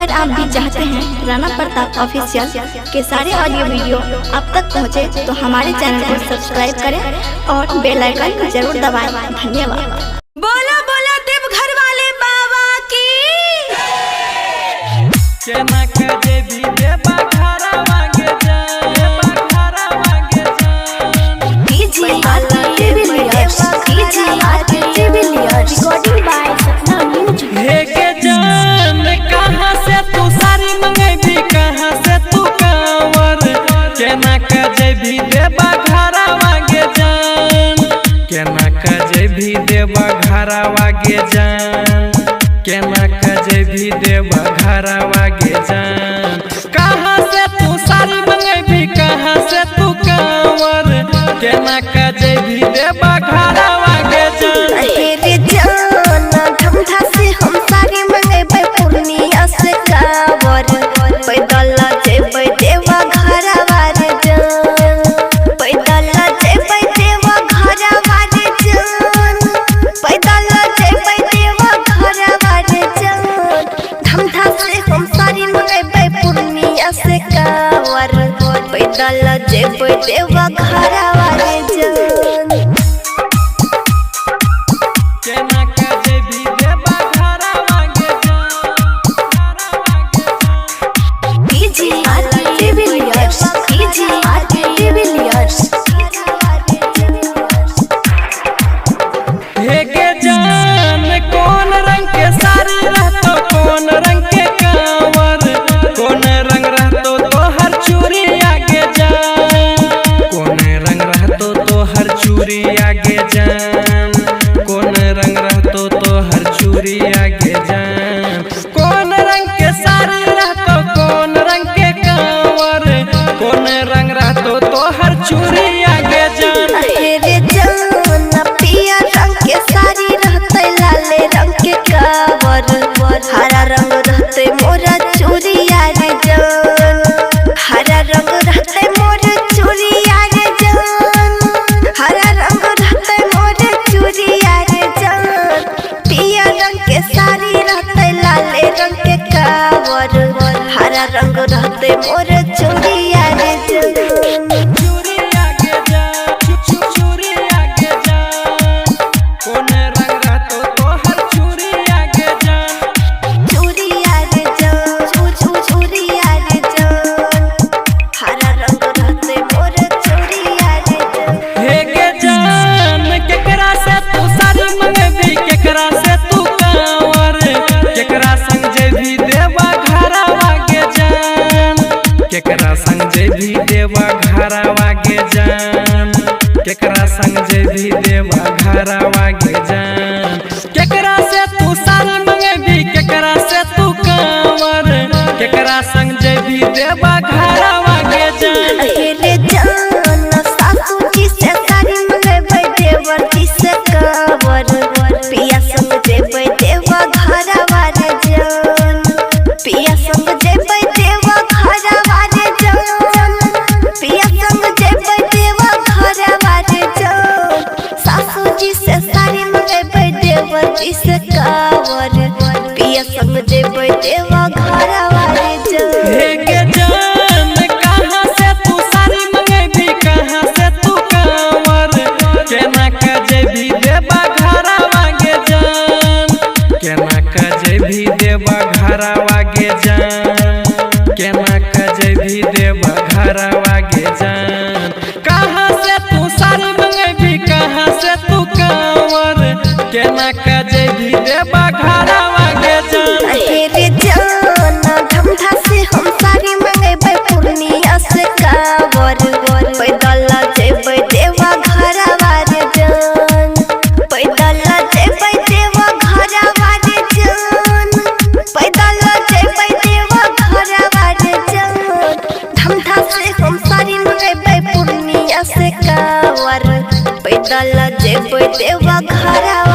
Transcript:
अगर आप भी चाहते हैं राणा प्रताप ऑफिशियल के सारे ऑडियो वीडियो आप तक पहुंचे, तो हमारे चैनल को सब्सक्राइब करें और बेल आइकन जरूर दबाएं। धन्यवाद। बोला बोला देवघर वाले बाबा की। कहाँ से तू सारी मंगेबी, कहाँ से तू कांवर, केना कजेबी देवा घरवा गे जान, केना कजेबी देवा घरवा गे जान, केना कजेबी देवा घरवा गे जान। कहाँ से तू सारी मंगेबी, कहाँ से तू कांवर, केना कजेबी देवा घरवा गे जान। रे जान धमधा से हम सारी मंगेबे पूर्णिया से कावर, पैदल जेबै देवा घरवा रे जान, पैदल जेबै देवा घरवा रे जान, पैदल जेबै देवा घरवा रे जान। धमधा से हम सारी मंगेबे पूर्णिया से कावर, पैदल जेबै देवा घरवा रे जान। कौन रंग के साड़ी रहतो, कौन रंग के कांवर, कौन रंग रहतो तो हर चूड़ी आगे जान, कौन रंग रहतो तो हर चूड़ी आगे जान, कौन रंग रहतो तो हर चूड़ी आगे जान। कौन रंग के साड़ी रहतो, कौन रंग के कांवर, कौन रंग रहतो तो हर चूड़ी आगे जान। रे जान पिया रंग के साड़ी रहते, लाले रंग के कावर, हरा रंग रहते मोरा चूड़िया रे जान, हरा रंग रहते मोर चूड़िया रे जान, हरा रंग रहते मोर चूड़िया रे जान। पिया रंग के साड़ी रहते, लाले रंग के कावर, हरा रंग रहते मोर चूड़िया रे जान। केकरा से तू कांवर, केकरा संग जेबी देवा घरवा गे जान, केकरा संग जेबी देवा घरवा गे जान, केकरा संग जेबी देवा घरवा गे जान। केकरा से तू साड़ी मंगेबी, केकरा से तू कांवर, केकरा संग जेबी देवा घरवा गे जान। रे जान सासू जी से साड़ी मंगेबै, देवर जी से कावर, पिया संग जेबै देवा घरवा रे जान, पिया संग जेबै देवा घरवा रे जान, पिया संग जेबै देवा घरवा रे जान। सासू जी से साड़ी मंगेबै, देवर जी से कावर, पिया संग जेबै देवा घरवा रे जान। कहाँ से तू साड़ी मंगेबी, कहाँ से तू कांवर, केना कजेबी देवा घरवा गे जान, केना कजेबी देवा घरवा गे जान, केना कजेबी देवा घरवा गे जान। कहाँ से तू साड़ी मंगेबी, कहाँ से तू कांवर, केना कजेबी देवा घरवा गे जान। रे जान धमधा से हम साड़ी मंगेबै पूर्णिया से कावर, पैदल जेबै देवा घरवा रे जान, पैदल जेबै देवा घरवा रे जान, पैदल जेबै देवा घरवा रे जान। धमधा से हम साड़ी मंगेबै पूर्णिया से कावर, पैदल जेबै देवा घरवा